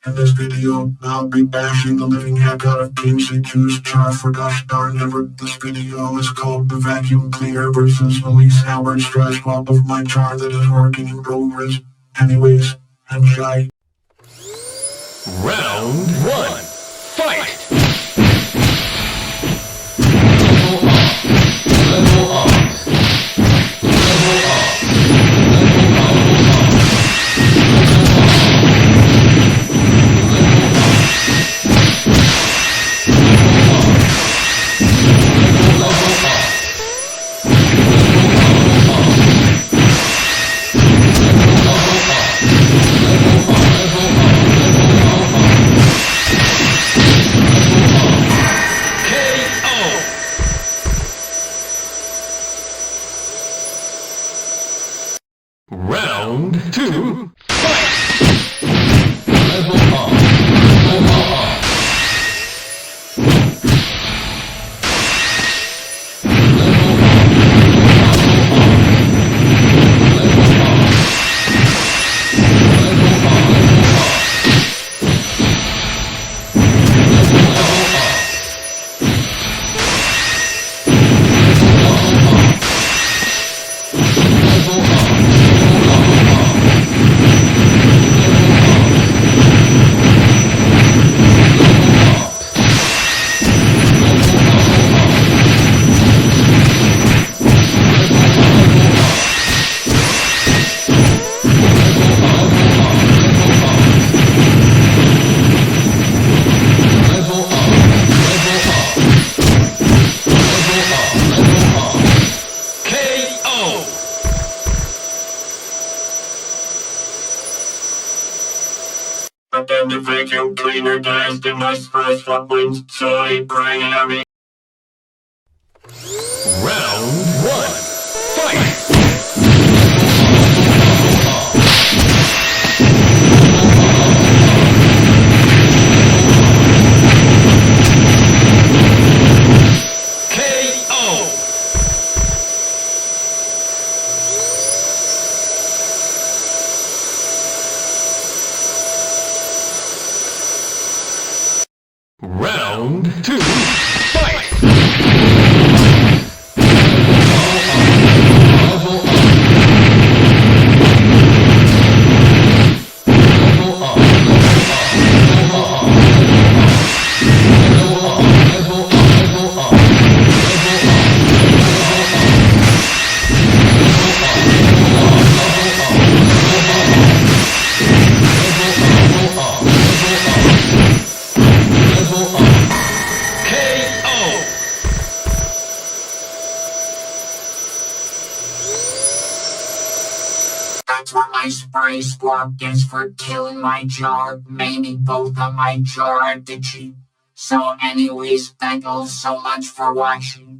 In this video, I'll be bashing the living heck out of kimsi char for gosh darn ever. This video is called the vacuum cleaner versus Elise Howard's dry swap of my char that is working in progress. Anyways, I'm shy. Round 1. Fight! Level up. Level up. Round 2, fight! Level up, level up. But then the vacuum cleaner dies, then my SPRITESWAP wins, so I bring it on me. Round 1, fight! Round 2, fight! That's what my SPRITESWAP gets for killing my char. Maybe both of my char are the cheap. So anyways, thank you all so much for watching.